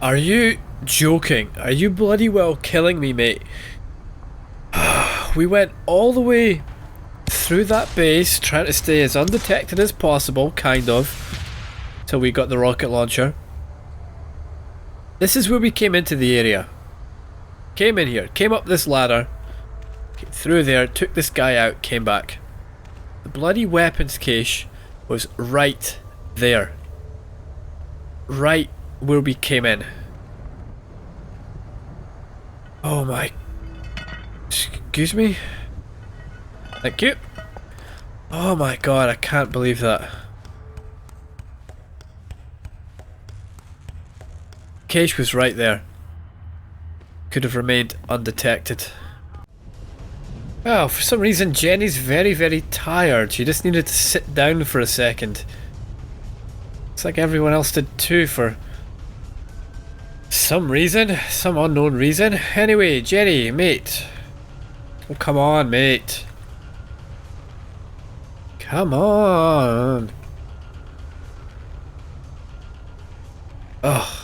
Are you joking? Are you bloody well killing me, mate? We went all the way through that base, trying to stay as undetected as possible, kind of, till we got the rocket launcher. This is where we came into the area. Came in here, came up this ladder, through there, took this guy out, came back. The bloody weapons cache was right there. Right where we came in. Oh my... Excuse me? Thank you. Oh my god, I can't believe that. Cache was right there. Could have remained undetected. Well, for some reason Jenny's very tired. She just needed to sit down for a second. Looks like everyone else did too for some reason. Some unknown reason. Anyway, Jenny, mate. Oh, come on, mate. Come on. Ugh.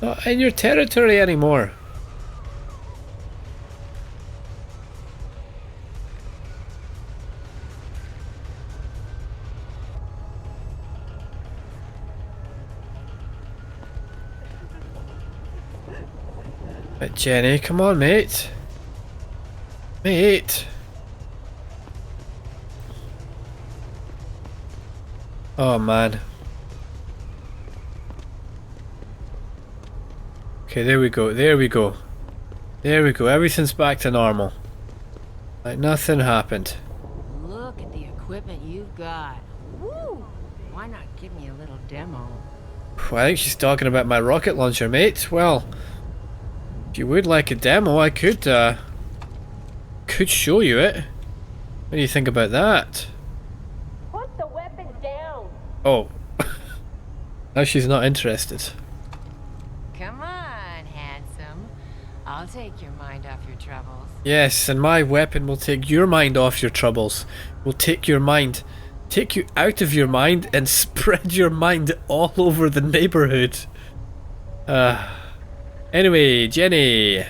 Not in your territory anymore. Right, Jenny, come on, mate. Mate. Oh, man. Okay, there we go, there we go. There we go, everything's back to normal. Like nothing happened. Look at the equipment you've got. Woo! Why not give me a little demo? Well, I think she's talking about my rocket launcher, mate. Well, if you would like a demo, I could show you it. What do you think about that? Put the weapon down! Oh. Now she's not interested. Come on, handsome. I'll take your mind off your troubles. Yes, and my weapon will take your mind off your troubles. Will take your mind, take you out of your mind and spread your mind all over the neighborhood. Anyway, Jenny.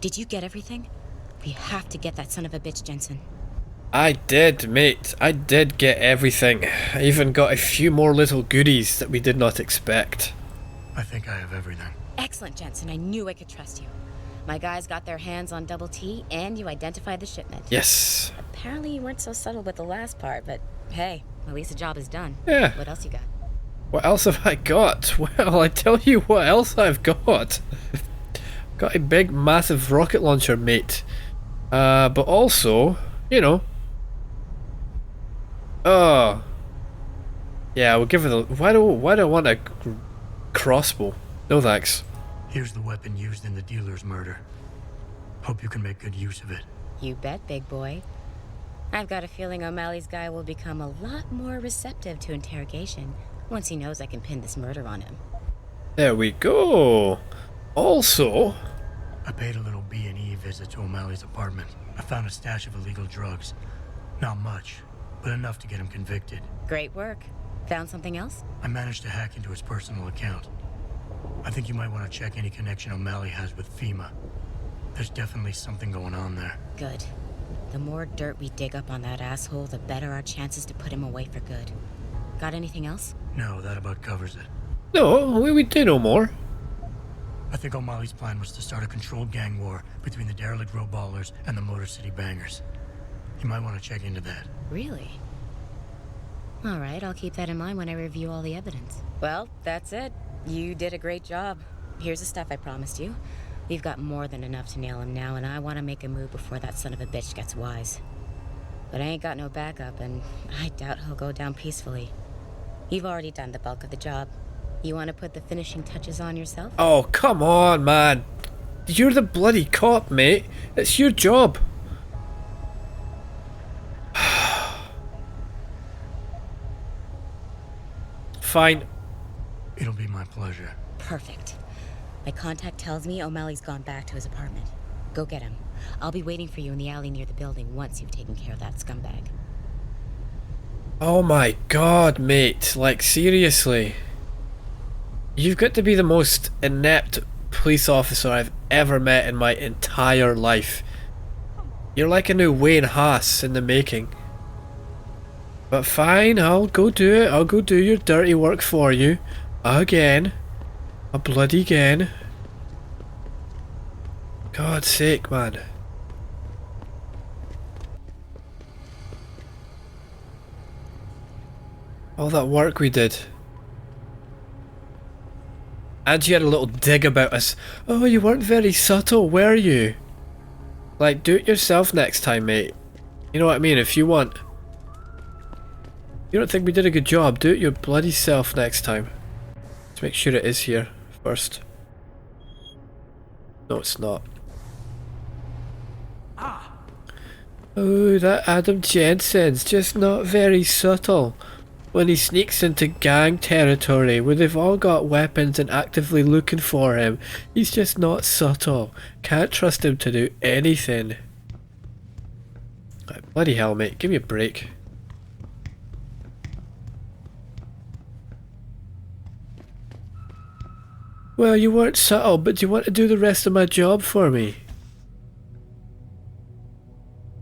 Did you get everything? We have to get that son of a bitch, Jensen. I did, mate. I did get everything. I even got a few more little goodies that we did not expect. I think I have everything. Excellent, Jensen. I knew I could trust you. My guys got their hands on Double T, and you identified the shipment. Yes. Apparently you weren't so subtle with the last part, but hey, at least the job is done. Yeah. What else you got? What else have I got? Well, I tell you what else I've got. Got a big, massive rocket launcher, mate. But also, you know. Oh. Yeah, we'll give it a... Why do I want a crossbow? No thanks. Here's the weapon used in the dealer's murder. Hope you can make good use of it. You bet, big boy. I've got a feeling O'Malley's guy will become a lot more receptive to interrogation once he knows I can pin this murder on him. There we go. Also... I paid a little B&E visit to O'Malley's apartment. I found a stash of illegal drugs. Not much, but enough to get him convicted. Great work. Found something else? I managed to hack into his personal account. I think you might want to check any connection O'Malley has with FEMA. There's definitely something going on there. Good. The more dirt we dig up on that asshole, the better our chances to put him away for good. Got anything else? No, that about covers it. No, we do know more. I think O'Malley's plan was to start a controlled gang war between the derelict road ballers and the Motor City bangers. You might want to check into that. Really? Alright, I'll keep that in mind when I review all the evidence. Well, that's it. You did a great job. Here's the stuff I promised you. We've got more than enough to nail him now, and I want to make a move before that son of a bitch gets wise. But I ain't got no backup, and I doubt he'll go down peacefully. You've already done the bulk of the job. You want to put the finishing touches on yourself? Oh, come on, man. You're the bloody cop, mate. It's your job. Fine. It'll be my pleasure. Perfect. My contact tells me O'Malley's gone back to his apartment. Go get him. I'll be waiting for you in the alley near the building once you've taken care of that scumbag. Oh my god, mate. Like, seriously. You've got to be the most inept police officer I've ever met in my entire life. You're like a new Wayne Haas in the making. But fine, I'll go do it. I'll go do your dirty work for you. Again. A bloody again. God's sake, man. All that work we did. And you had a little dig about us. Oh, you weren't very subtle, were you? Like, do it yourself next time, mate. You know what I mean? If you want... You don't think we did a good job, do it your bloody self next time. Let's make sure it is here first. No, it's not. Oh, that Adam Jensen's just not very subtle. When he sneaks into gang territory where they've all got weapons and actively looking for him, he's just not subtle. Can't trust him to do anything. Right, bloody hell, mate, give me a break. Well, you weren't subtle, but do you want to do the rest of my job for me?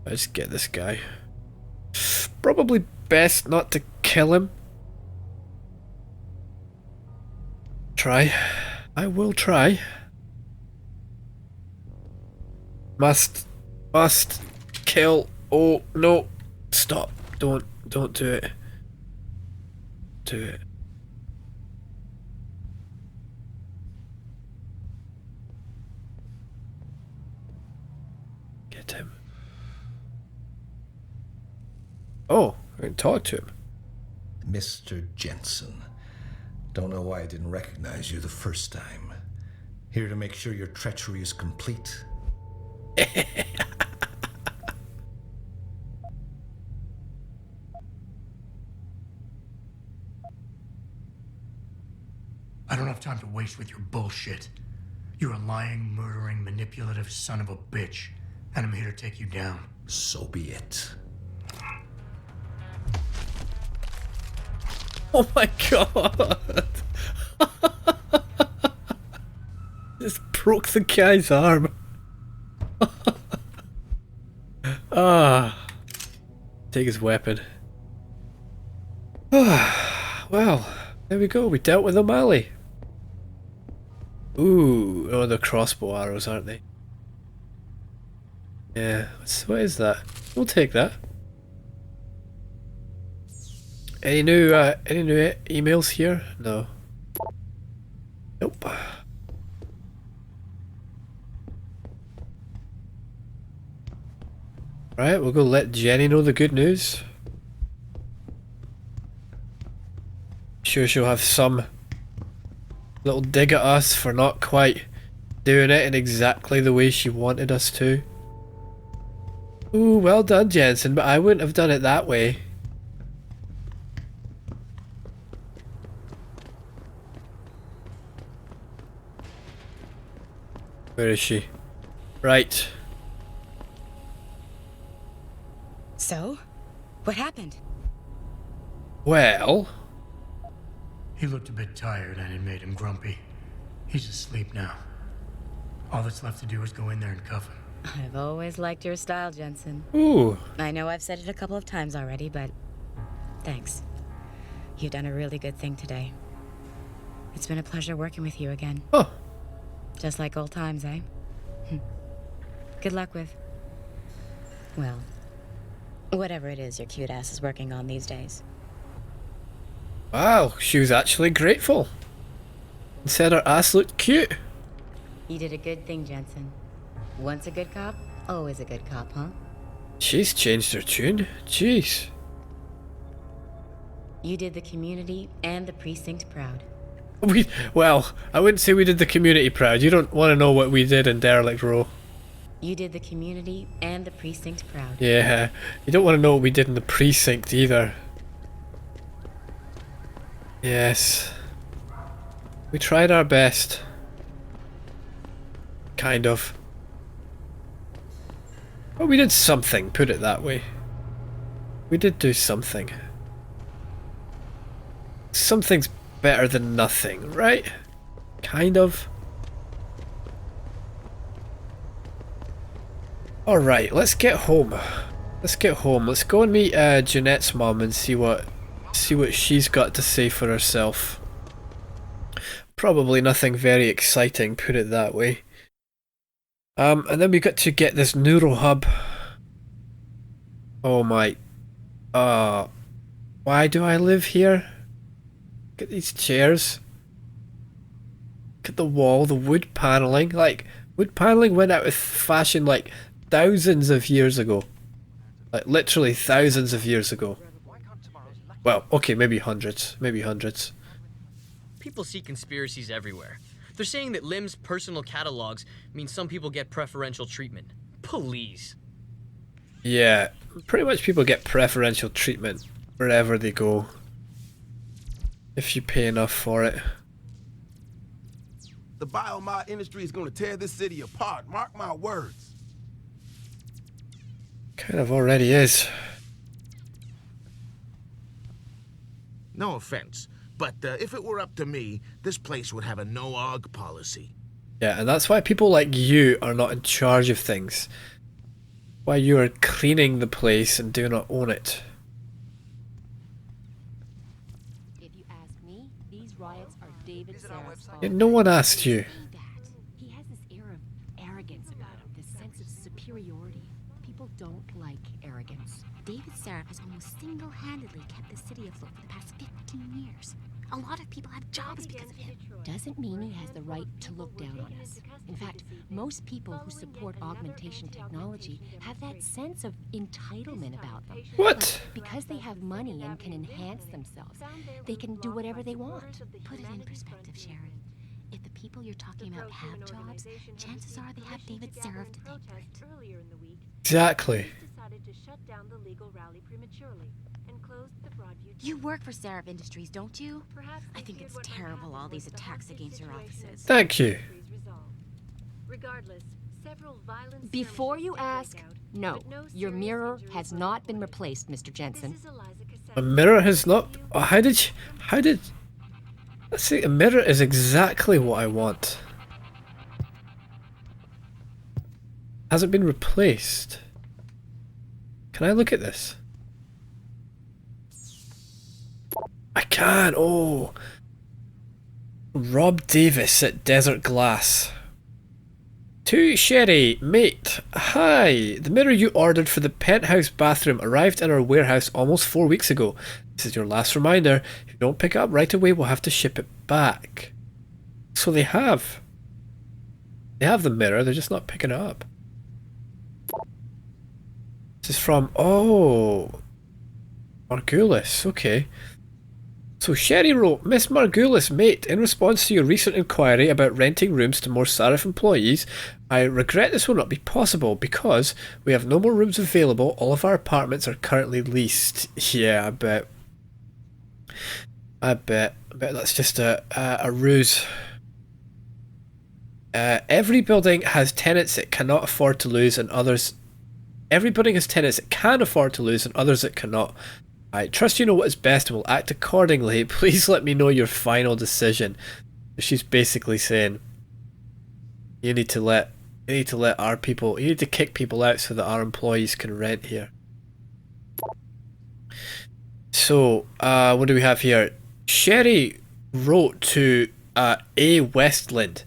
Let's get this guy. Probably best not to kill him. Try. I will try. Must kill. Oh no. Stop. Don't do it. Do it. Get him. Oh, I can talk to him. Mr. Jensen. Don't know why I didn't recognize you the first time. Here to make sure your treachery is complete. I don't have time to waste with your bullshit. You're a lying, murdering, manipulative son of a bitch, and I'm here to take you down. So be it. Oh my god! Just broke the guy's arm. Ah. Take his weapon. Well, there we go. We dealt with O'Malley. Ooh, oh, the crossbow arrows, aren't they? Yeah, what is that? We'll take that. Any new emails here? No. Nope. Right, we'll go let Jenny know the good news. Sure she'll have some little dig at us for not quite doing it in exactly the way she wanted us to. Ooh, well done, Jensen, but I wouldn't have done it that way. Where is she? Right. So? What happened? Well... He looked a bit tired and it made him grumpy. He's asleep now. All that's left to do is go in there and cuff him. I've always liked your style, Jensen. Ooh. I know I've said it a couple of times already, but thanks. You've done a really good thing today. It's been a pleasure working with you again. Oh. Just like old times, eh? Good luck with... well, whatever it is your cute ass is working on these days. Wow, she was actually grateful. And said her ass looked cute. You did a good thing, Jensen. Once a good cop, always a good cop, huh? She's changed her tune. Jeez. You did the community and the precinct proud. Well, I wouldn't say we did the community proud. You don't want to know what we did in Derelict Row. You did the community and the precinct proud. Yeah, you don't want to know what we did in the precinct either. Yes. We tried our best. Kind of. Well, we did something, put it that way. We did do something. Something's better than nothing, right? Kind of. Alright, let's get home. Let's get home. Let's go and meet Jeanette's mum and see what she's got to say for herself. Probably nothing very exciting, put it that way. And then we got to get this neural hub. Oh my. Why do I live here? Look at these chairs. Look at the wall, the wood paneling. Like, wood paneling went out of fashion like thousands of years ago. Like, literally thousands of years ago. Well, okay, maybe hundreds. Maybe hundreds. People see conspiracies everywhere. They're saying that Lim's personal catalogs mean some people get preferential treatment. Please. Yeah, pretty much people get preferential treatment wherever they go. If you pay enough for it. The biomod industry is going to tear this city apart. Mark my words. Kind of already is. No offense, but if it were up to me, this place would have a no-og policy. Yeah, and that's why people like you are not in charge of things. Why you are cleaning the place and do not own it. If you ask me, these riots are David Seraph's fault. Yeah, no one asked you. He has this air of arrogance about him, this sense of superiority. People don't like arrogance. David Seraph has almost single-handedly kept the city afloat for the past 15 years. A lot of people have jobs because of him. Doesn't mean he has the right to look down on us. In fact, most people who support augmentation technology have that sense of entitlement about them. What? Because they have money and can enhance themselves, they can do whatever they want. Put it in perspective, Sharon. If the people you're talking about have jobs, chances are they have David Seraph to thank for it. Exactly. You work for Seraph Industries, don't you? I think it's terrible, all these attacks against your offices. Thank you. Before you ask, no, your mirror has not been replaced, Mr. Jensen. A mirror has not... Oh, how did... Let's see, a mirror is exactly what I want. Hasn't been replaced. Can I look at this? I can, oh. Rob Davis at Desert Glass. To Sherry, mate. Hi, the mirror you ordered for the penthouse bathroom arrived in our warehouse almost 4 weeks ago. This is your last reminder. If you don't pick it up right away, we'll have to ship it back. So they have. They have the mirror, they're just not picking it up. This is from, oh, Margulis, okay. So Sherry wrote, Miss Margulis, mate, in response to your recent inquiry about renting rooms to more Seraph employees, I regret this will not be possible because we have no more rooms available. All of our apartments are currently leased. Yeah, I bet. I bet that's just a ruse. Every building has tenants it cannot afford to lose and others... Every building has tenants it can afford to lose and others it cannot. I trust you know what is best and will act accordingly. Please let me know your final decision. She's basically saying you need to let our people, you need to kick people out so that our employees can rent here. So, what do we have here? Sherry wrote to A. Westland.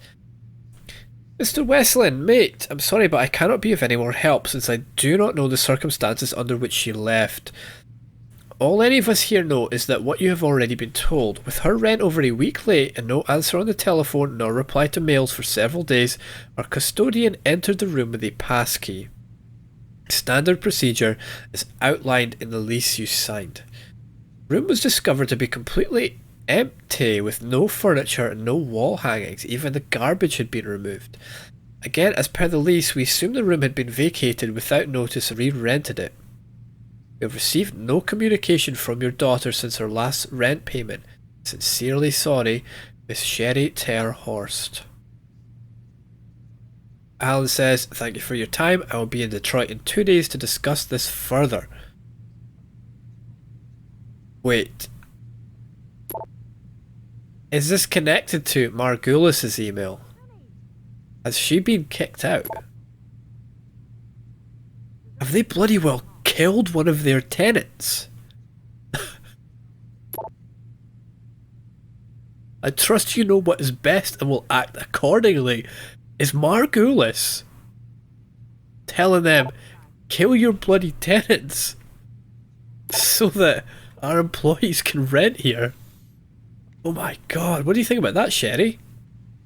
Mr. Westland, mate, I'm sorry but I cannot be of any more help since I do not know the circumstances under which she left. All any of us here know is that what you have already been told. With her rent over a week late and no answer on the telephone nor reply to mails for several days, our custodian entered the room with a passkey. Standard procedure is outlined in the lease you signed. The room was discovered to be completely empty with no furniture and no wall hangings. Even the garbage had been removed. Again, as per the lease, we assumed the room had been vacated without notice and re-rented it. We have received no communication from your daughter since her last rent payment. Sincerely sorry, Miss Sherry Terhorst. Alan says, thank you for your time. I will be in Detroit in 2 days to discuss this further. Wait. Is this connected to Margulis's email? Has she been kicked out? Have they bloody well killed one of their tenants? I trust you know what is best and will act accordingly. Is Margulis telling them, kill your bloody tenants so that our employees can rent here? Oh my god, what do you think about that, Sherry?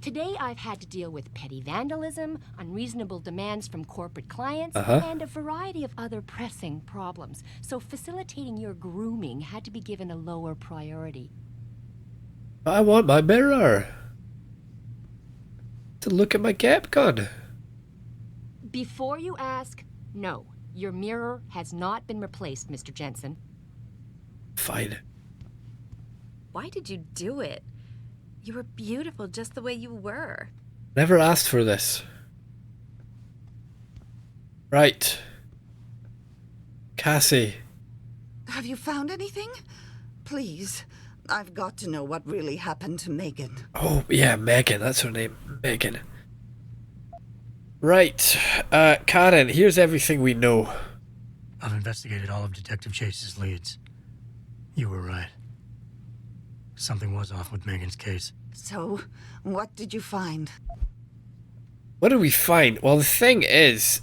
Today I've had to deal with petty vandalism, unreasonable demands from corporate clients, Uh-huh. and a variety of other pressing problems. So facilitating your grooming had to be given a lower priority. I want my mirror to look at my cap gun. Before you ask, no. Your mirror has not been replaced, Mr. Jensen. Fine. Why did you do it? You were beautiful just the way you were. Never asked for this. Right. Cassie. Have you found anything? Please. I've got to know what really happened to Megan. Oh, yeah, Megan. That's her name. Megan. Right. Karen, here's everything we know. I've investigated all of Detective Chase's leads. You were right. Something was off with Megan's case. So, what did you find? What did we find? Well, the thing is,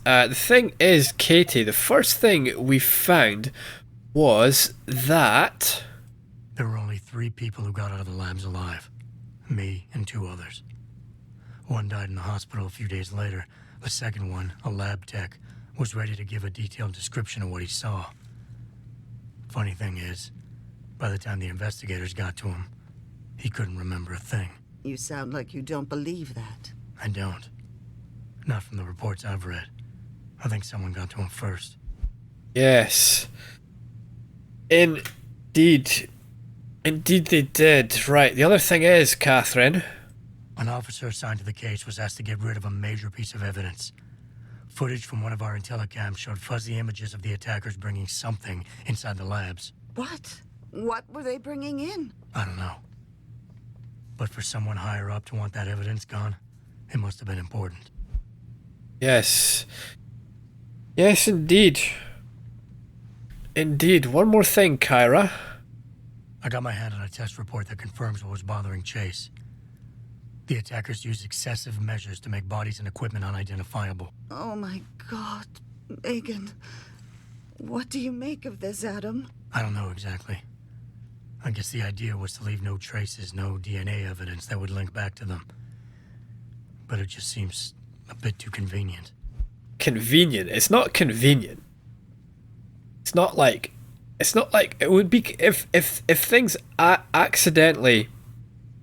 Katie, the first thing we found was that There were only 3 people who got out of the labs alive. Me and 2 others. One died in the hospital a few days later. The second one, a lab tech, was ready to give a detailed description of what he saw. Funny thing is, by the time the investigators got to him, he couldn't remember a thing. You sound like you don't believe that. I don't. Not from the reports I've read. I think someone got to him first. yes. Indeed. Indeed they did. Right, the other thing is, Catherine. An officer assigned to the case was asked to get rid of a major piece of evidence. Footage from one of our intellicams showed fuzzy images of the attackers bringing something inside the labs. What? What were they bringing in? I don't know. But for someone higher up to want that evidence gone, it must have been important. Yes. Yes, indeed. Indeed. One more thing, Kyra. I got my hand on a test report that confirms what was bothering Chase. The attackers used excessive measures to make bodies and equipment unidentifiable. Oh my god, Megan. What do you make of this, Adam? I don't know exactly. I guess the idea was to leave no traces, no DNA evidence that would link back to them. But it just seems a bit too convenient. Convenient. It's not convenient. It's not like it would be if things accidentally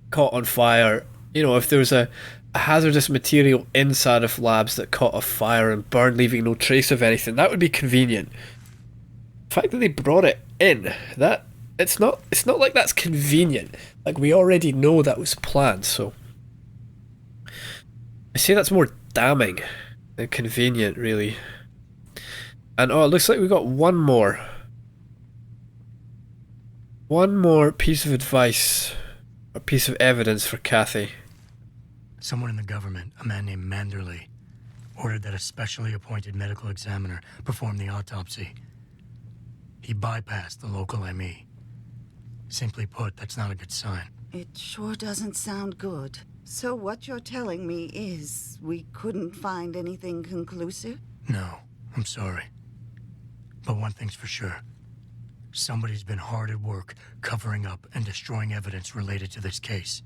caught on fire. You know, if there was a hazardous material inside of labs that caught on fire and burned, leaving no trace of anything, that would be convenient. The fact that they brought it in, that it's not like that's convenient. Like, we already know that was planned, so I say that's more damning than convenient, really. And oh, it looks like we got one more piece of advice, or piece of evidence for Kathy. Someone in the government, a man named Manderley, ordered that a specially appointed medical examiner perform the autopsy. He bypassed the local ME. Simply put, that's not a good sign. It sure doesn't sound good. So what you're telling me is we couldn't find anything conclusive? No, I'm sorry. But one thing's for sure. Somebody's been hard at work covering up and destroying evidence related to this case.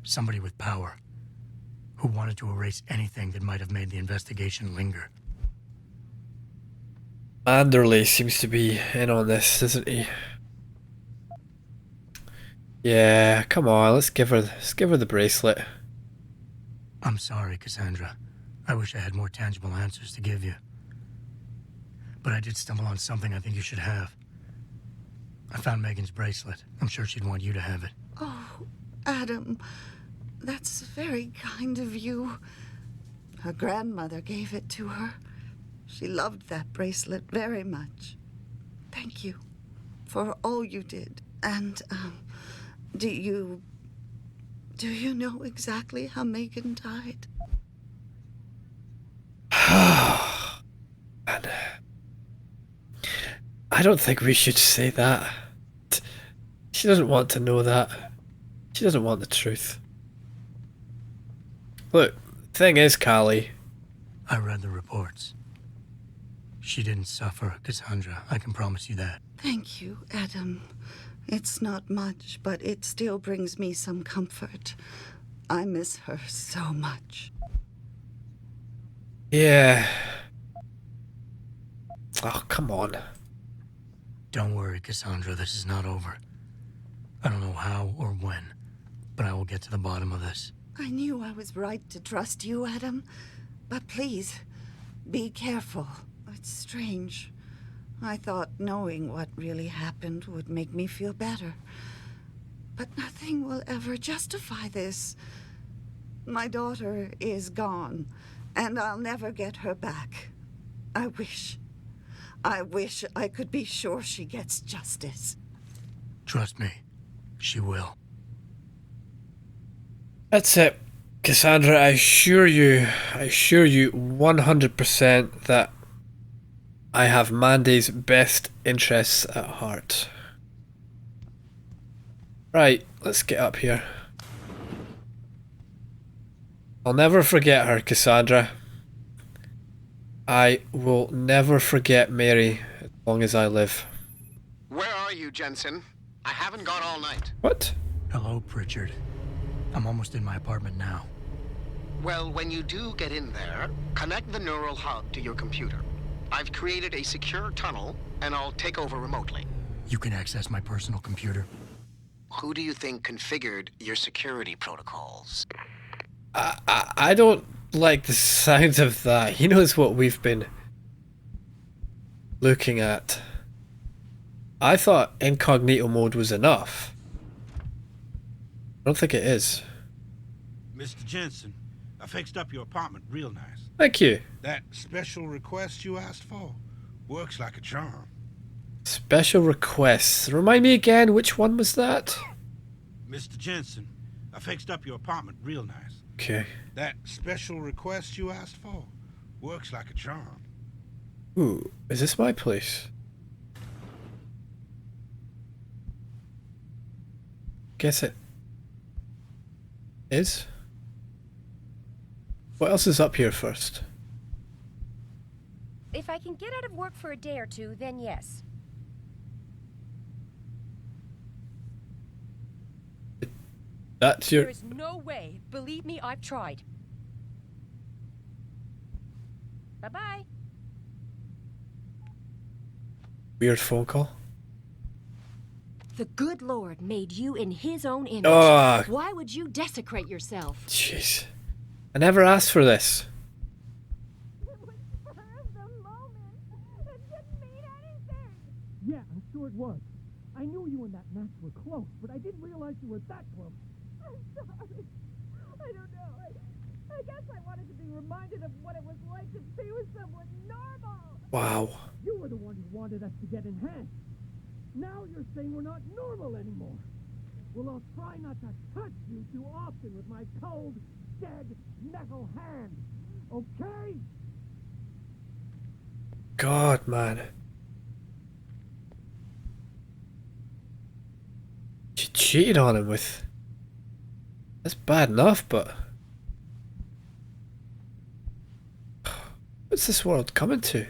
Somebody with power who wanted to erase anything that might have made the investigation linger. Manderley seems to be in on this, doesn't he? Yeah, come on, let's give her the bracelet. I'm sorry, Cassandra. I wish I had more tangible answers to give you. But I did stumble on something I think you should have. I found Megan's bracelet. I'm sure she'd want you to have it. Oh, Adam, that's very kind of you. Her grandmother gave it to her. She loved that bracelet very much. Thank you for all you did. And, do you know exactly how Megan died? Man. I don't think we should say that. She doesn't want to know that. She doesn't want the truth. Look, the thing is, Callie. I read the reports. She didn't suffer, Cassandra. I can promise you that. Thank you, Adam. It's not much, but it still brings me some comfort. I miss her so much. Yeah. Oh, come on. Don't worry, Cassandra. This is not over. I don't know how or when, but I will get to the bottom of this. I knew I was right to trust you, Adam. But please, be careful. It's strange. I thought knowing what really happened would make me feel better. But nothing will ever justify this. My daughter is gone, and I'll never get her back. I wish I could be sure she gets justice. Trust me, she will. That's it. Cassandra, I assure you 100% that I have Mandy's best interests at heart. Right, let's get up here. I'll never forget her, Cassandra. I will never forget Mary as long as I live. Where are you, Jensen? I haven't gone all night. What? Hello, Pritchard. I'm almost in my apartment now. Well, when you do get in there, connect the neural hub to your computer. I've created a secure tunnel, and I'll take over remotely. You can access my personal computer. Who do you think configured your security protocols? I don't like the sound of that. He knows what we've been looking at. I thought incognito mode was enough. I don't think it is. Mr. Jensen, I fixed up your apartment real nice. Thank you. That special request you asked for works like a charm. Special requests. Remind me again, which one was that? Mr. Jensen, I fixed up your apartment real nice. Okay. That special request you asked for works like a charm. Ooh, is this my place? Guess it is. What else is up here first? If I can get out of work for a day or two, then yes. That's your... There is no way. Believe me, I've tried. Bye-bye. Weird phone call. The good Lord made you in his own image. Oh. Why would you desecrate yourself? Jeez. I never asked for this. Yeah, I'm sure it was. I knew you and that match were close, but I didn't realize you were that close. I'm sorry. I don't know. I guess I wanted to be reminded of what it was like to be with someone normal. Wow. You were the one who wanted us to get enhanced. Now you're saying we're not normal anymore. Well, I'll try not to touch you too often with my cold, dead metal hand. Okay? God, man. She cheated on him with... That's bad enough, but... What's this world coming to?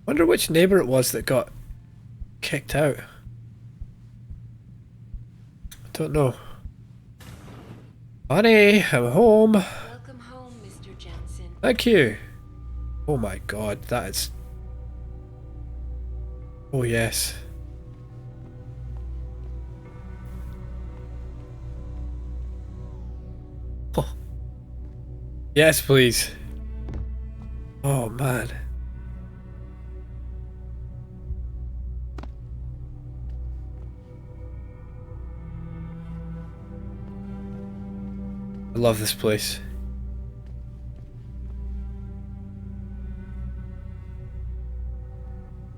Wonder which neighbor it was that got kicked out. I don't know. Honey, I'm home. Welcome home, Mr. Jensen. Thank you. Oh my god, that is... Oh yes. Oh. Yes, please. Oh man. I love this place.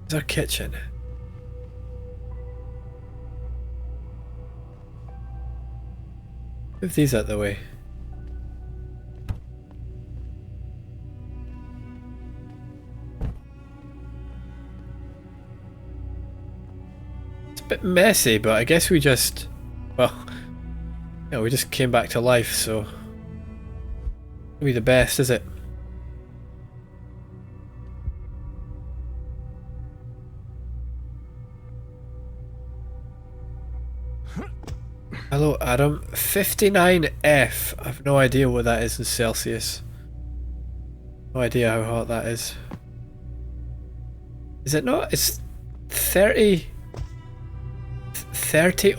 It's our kitchen. Move these out the way. It's a bit messy, but I guess we just, well, yeah, we just came back to life, so be the best, is it? Hello, Adam. 59F. I have no idea what that is in Celsius. No idea how hot that is. Is it not? It's 30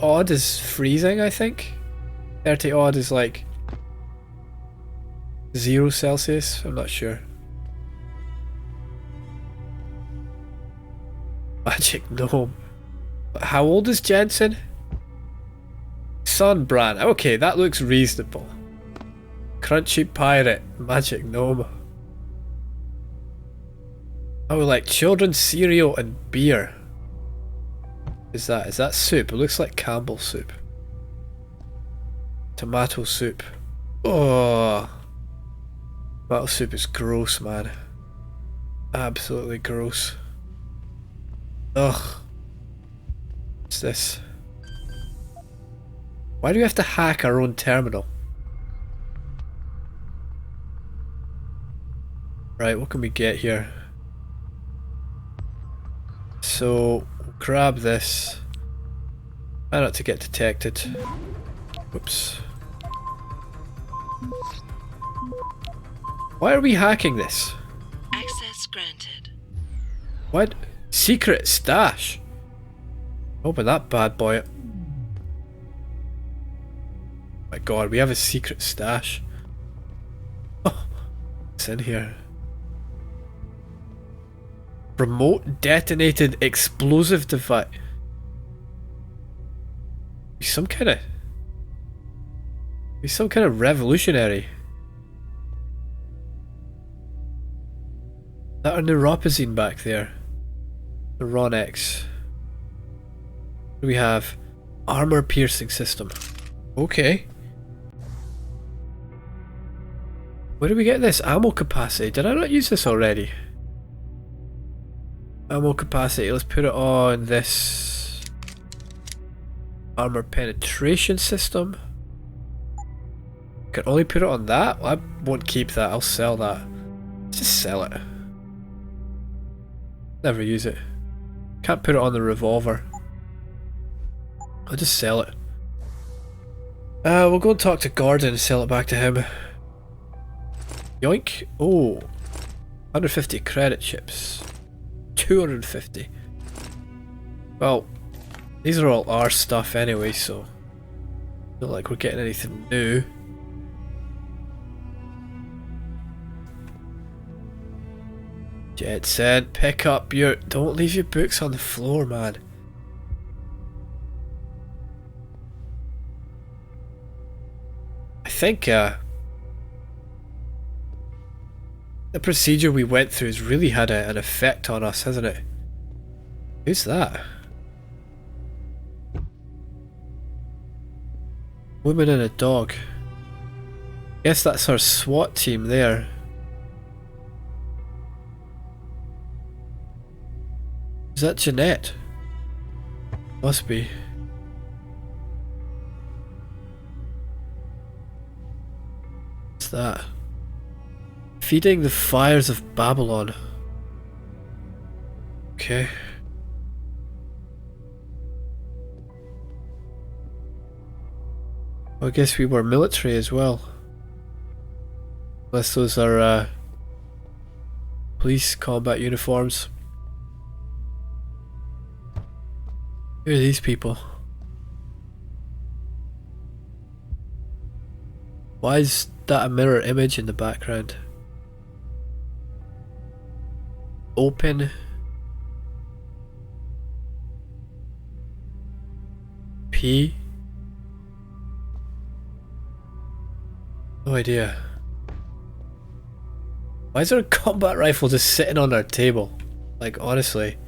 odd is freezing, I think. 30 odd is like 0 Celsius. I'm not sure. Magic gnome. How old is Jensen? Sunbrand. Okay, that looks reasonable. Crunchy pirate. Magic gnome. Oh, like children's cereal and beer. Is that soup? It looks like Campbell's soup. Tomato soup. Oh, tomato soup is gross, man. Absolutely gross. Ugh. What's this? Why do we have to hack our own terminal? Right, what can we get here? So, we'll grab this. Try not to get detected. Oops. Why are we hacking this? Access granted. What? Secret stash? Open that bad boy up. My god, we have a secret stash. Oh, what's in here? Remote detonated explosive device. Some kind of revolutionary. That a neuropazine back there. The Ronex. We have armor piercing system. Okay. Where do we get this? Ammo capacity. Did I not use this already? Ammo capacity. Let's put it on this armor penetration system. Can only put it on that? I won't keep that. I'll sell that. Let's just sell it. Never use it. Can't put it on the revolver. I'll just sell it. We'll go and talk to Gordon and sell it back to him. Yoink. Oh. 150 credit chips. 250. Well, these are all our stuff anyway, so not like we're getting anything new. Jetson, pick up your... Don't leave your books on the floor, man. I think the procedure we went through has really had an effect on us, hasn't it? Who's that? Woman and a dog. Guess that's our SWAT team there. Is that Jeanette? Must be. What's that? Feeding the fires of Babylon. Okay. Well, I guess we were military as well. Unless those are police combat uniforms. Who are these people? Why is that a mirror image in the background? Open. P. No idea. Why is there a combat rifle just sitting on our table? Like, honestly.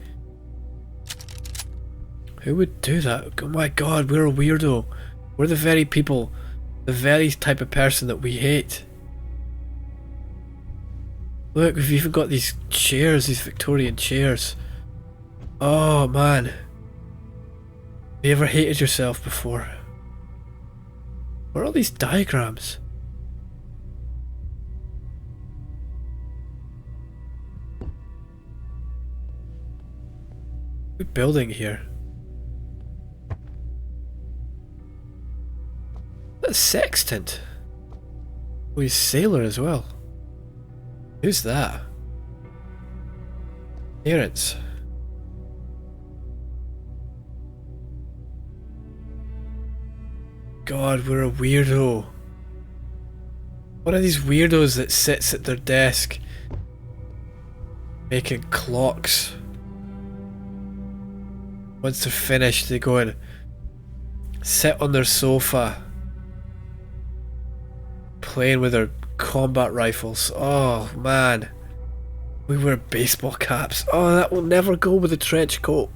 Who would do that? Oh my god, we're a weirdo. We're the very people, the very type of person that we hate. Look, we've even got these chairs, these Victorian chairs. Oh man. Have you ever hated yourself before? What are all these diagrams? What are we building here? That's sextant. Oh, he's sailor as well. Who's that? Parents. God, we're a weirdo. One of these weirdos that sits at their desk making clocks. Once they're finished, they go and sit on their sofa playing with their combat rifles. Oh man, we wear baseball caps. Oh, that will never go with a trench coat.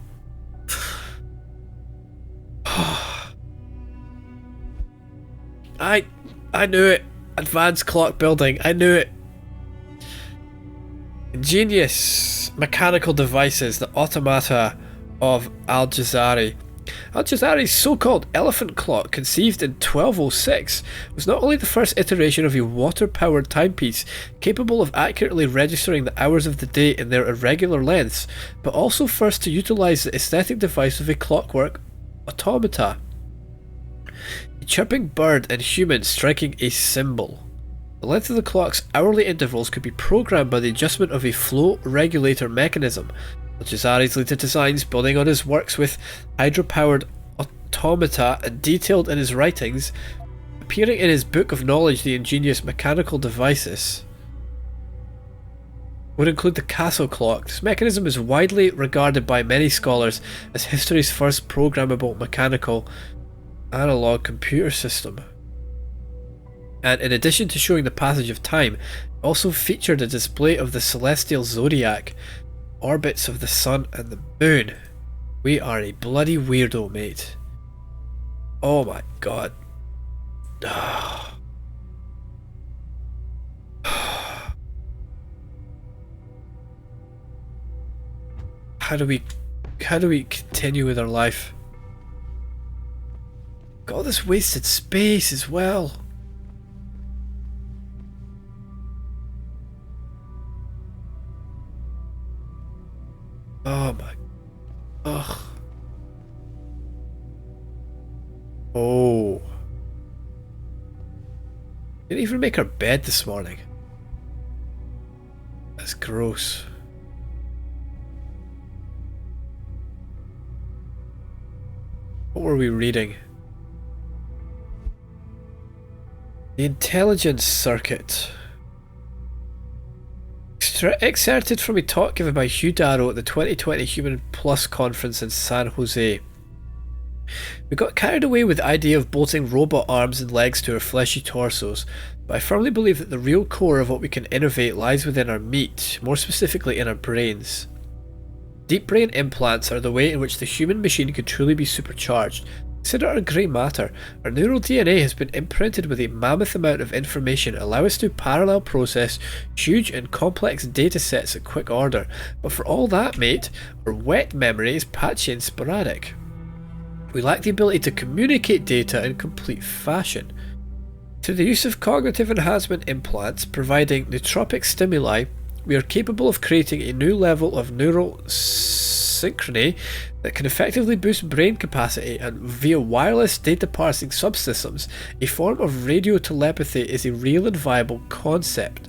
I knew it. Advanced clock building. I knew it. Ingenious mechanical devices, the automata of Al-Jazari. Al-Jazari's so-called elephant clock, conceived in 1206, was not only the first iteration of a water-powered timepiece capable of accurately registering the hours of the day in their irregular lengths, but also first to utilize the aesthetic device of a clockwork automata. A chirping bird and human striking a cymbal. The length of the clock's hourly intervals could be programmed by the adjustment of a flow regulator mechanism. Al-Jazari's later designs, building on his works with hydro-powered automata and detailed in his writings, appearing in his book of knowledge, The Ingenious Mechanical Devices, would include the castle clock. This mechanism is widely regarded by many scholars as history's first programmable mechanical analog computer system. And in addition to showing the passage of time, it also featured a display of the celestial zodiac, orbits of the sun and the moon. We are a bloody weirdo, mate. Oh my god. How do we continue with our life? Got all this wasted space as well. Oh my. Ugh. Oh. Didn't even make our bed this morning. That's gross. What were we reading? The intelligence circuit. Excerpted from a talk given by Hugh Darrow at the 2020 Human Plus conference in San Jose. We got carried away with the idea of bolting robot arms and legs to our fleshy torsos, but I firmly believe that the real core of what we can innovate lies within our meat, more specifically in our brains. Deep brain implants are the way in which the human machine could truly be supercharged. Consider our grey matter. Our neural DNA has been imprinted with a mammoth amount of information, allow us to parallel process huge and complex data sets at quick order. But for all that, mate, our wet memory is patchy and sporadic. We lack the ability to communicate data in complete fashion. Through the use of cognitive enhancement implants providing nootropic stimuli, we are capable of creating a new level of neural synchrony that can effectively boost brain capacity, and via wireless data parsing subsystems, a form of radio telepathy is a real and viable concept.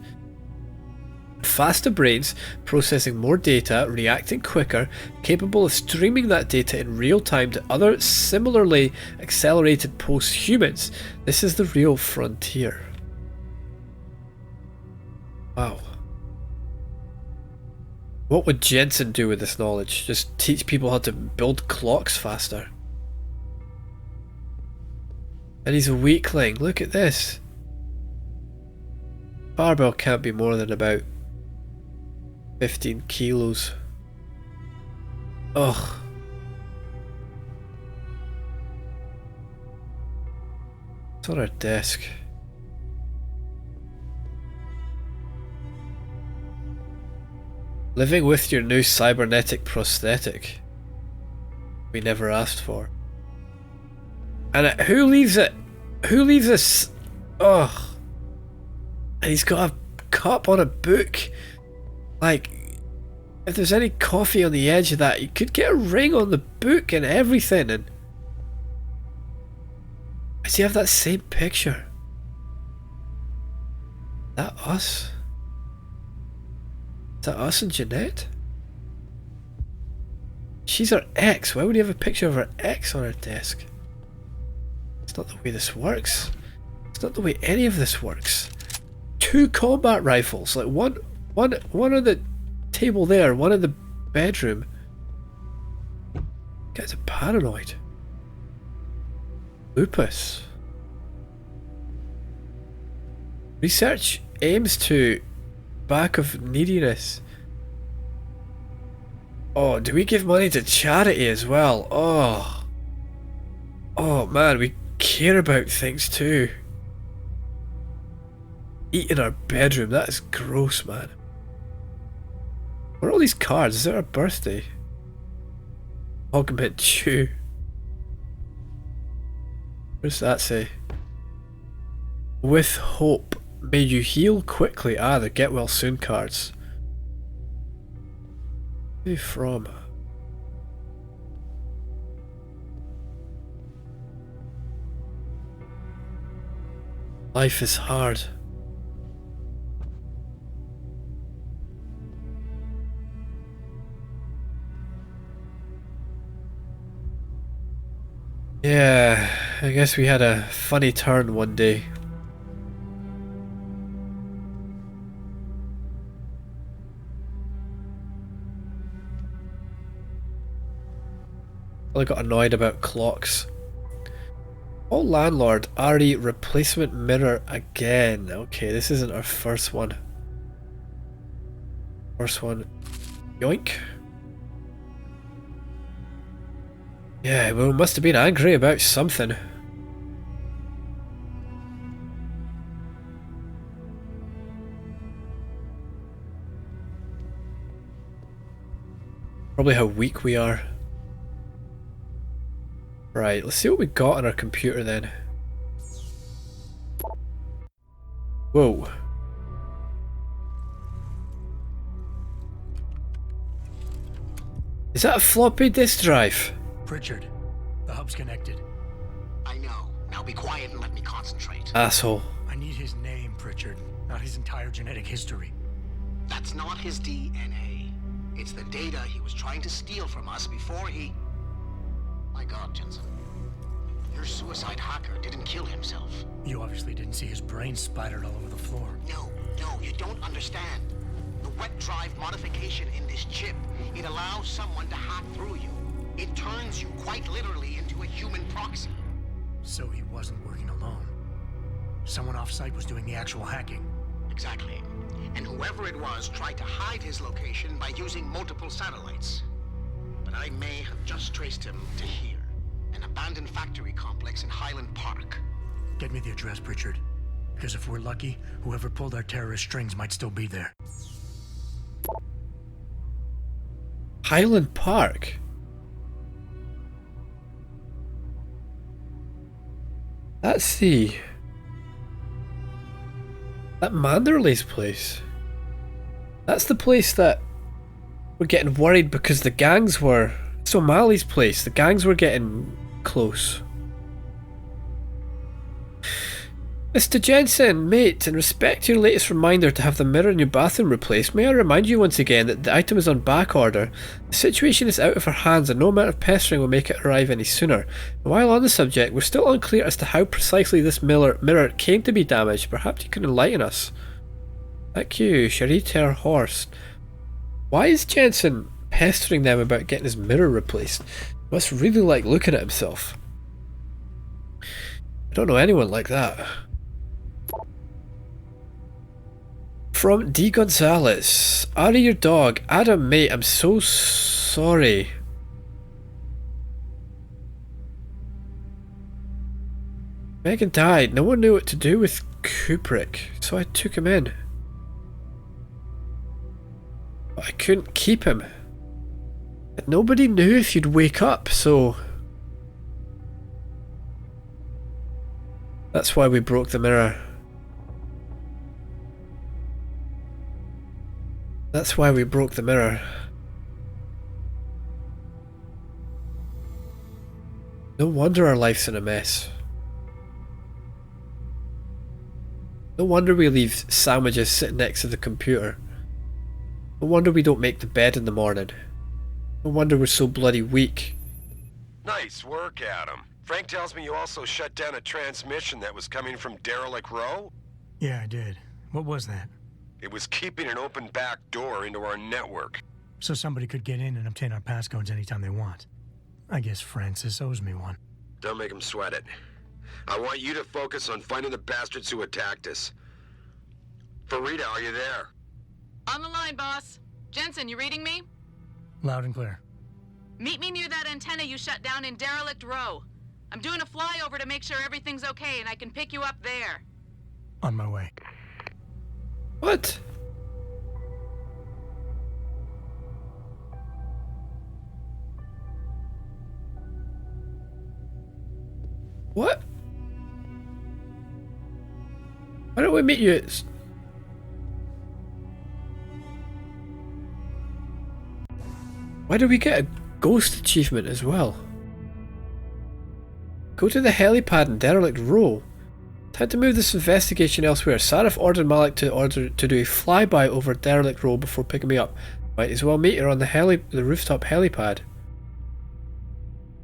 Faster brains, processing more data, reacting quicker, capable of streaming that data in real time to other similarly accelerated post-humans. This is the real frontier. Wow. What would Jensen do with this knowledge? Just teach people how to build clocks faster. And he's a weakling. Look at this. Barbell can't be more than about 15 kilos. Ugh. It's on our desk. Living with your new cybernetic prosthetic. We never asked for. And who leaves it? Who leaves this? Ugh. And he's got a cup on a book. Like, if there's any coffee on the edge of that, you could get a ring on the book and everything. And does he have that same picture? Is that us? Is that us and Jeanette? She's our ex. Why would he have a picture of her ex on her desk? It's not the way this works. It's not the way any of this works. 2 combat rifles, like one on the table there, one in the bedroom. Guy's a paranoid. Lupus. Research aims to back of neediness. Oh, do we give money to charity as well? Oh man, we care about things too. Eat in our bedroom, that is gross, man. What are all these cards? Is it our birthday? Augment Chew. What does that say? With hope, may you heal quickly. Ah, the get well soon cards. Who are you from? Life is hard. Yeah, I guess we had a funny turn one day. I got annoyed about clocks. Oh, landlord, RE replacement mirror again. Okay, this isn't our first one. First one. Yoink. Yeah, well, we must have been angry about something. Probably how weak we are. Right, let's see what we got on our computer then. Whoa. Is that a floppy disk drive? Pritchard, the hub's connected. I know. Now be quiet and let me concentrate. Asshole. I need his name, Pritchard, not his entire genetic history. That's not his DNA. It's the data he was trying to steal from us before he... My God, Jensen. Your suicide hacker didn't kill himself. You obviously didn't see his brain splattered all over the floor. No, you don't understand. The wet drive modification in this chip, it allows someone to hack through you. It turns you quite literally into a human proxy. So he wasn't working alone. Someone off-site was doing the actual hacking. Exactly. And whoever it was tried to hide his location by using multiple satellites. But I may have just traced him to here, an abandoned factory complex in Highland Park. Get me the address, Pritchard. Because if we're lucky, whoever pulled our terrorist strings might still be there. Highland Park? That's the... that Manderley's place. That's the place that we're getting worried because the gangs were... It's O'Malley's place. The gangs were getting close. Mr. Jensen, mate, in respect to your latest reminder to have the mirror in your bathroom replaced, may I remind you once again that the item is on back order. The situation is out of our hands and no amount of pestering will make it arrive any sooner. And while on the subject, we're still unclear as to how precisely this mirror came to be damaged. Perhaps you can enlighten us. Thank you, Chariter Horst. Why is Jensen pestering them about getting his mirror replaced? He must really like looking at himself. I don't know anyone like that. From D. Gonzalez. Ari, your dog. Adam, mate, I'm so sorry. Megan died. No one knew what to do with Kubrick, so I took him in. But I couldn't keep him. And nobody knew if you'd wake up, so... That's why we broke the mirror. That's why we broke the mirror. No wonder our life's in a mess. No wonder we leave sandwiches sitting next to the computer. No wonder we don't make the bed in the morning. No wonder we're so bloody weak. Nice work, Adam. Frank tells me you also shut down a transmission that was coming from Derelict Row? Yeah, I did. What was that? It was keeping an open back door into our network. So somebody could get in and obtain our passcodes anytime they want. I guess Francis owes me one. Don't make him sweat it. I want you to focus on finding the bastards who attacked us. Farida, are you there? On the line, boss. Jensen, you reading me? Loud and clear. Meet me near that antenna you shut down in Derelict Row. I'm doing a flyover to make sure everything's okay, and I can pick you up there. On my way. What? What? Why don't we meet you at... Why do we get a ghost achievement as well? Go to the helipad in Derelict Row. Time to move this investigation elsewhere. Sarif ordered Malik to do a flyby over Derelict Row before picking me up. Might as well meet her on the rooftop helipad.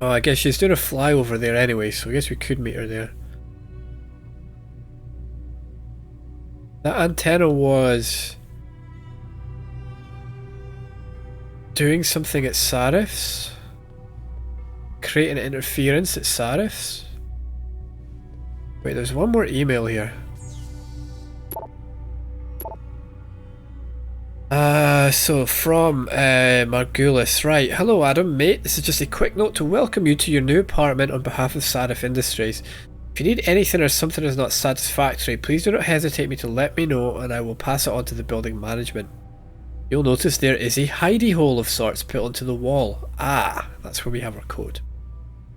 Oh, I guess she's doing a flyover there anyway, so I guess we could meet her there. That antenna was doing something at Sarif's? Creating interference at Sarif's? Wait, there's one more email here. So from Margulis, right. Hello Adam, mate. This is just a quick note to welcome you to your new apartment on behalf of Sarif Industries. If you need anything or something is not satisfactory, please do not hesitate me to let me know and I will pass it on to the building management. You'll notice there is a hidey hole of sorts put onto the wall. Ah, that's where we have our code.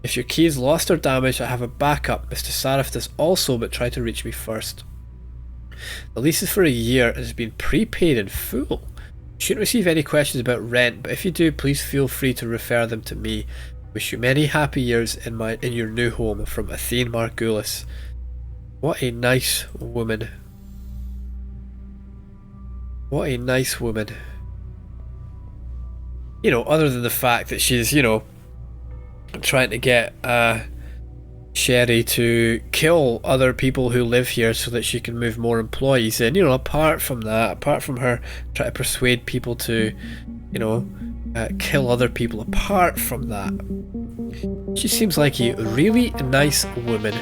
If your key is lost or damaged, I have a backup. Mr. Sarif does also, but try to reach me first. The lease is for a year and has been prepaid in full. You shouldn't receive any questions about rent, but if you do, please feel free to refer them to me. Wish you many happy years in your new home, from Athene Margulis. What a nice woman. What a nice woman. You know, other than the fact that she's, you know, trying to get Sherry to kill other people who live here so that she can move more employees in. You know, apart from that, apart from her trying to persuade people to, you know, kill other people, apart from that, she seems like a really nice woman.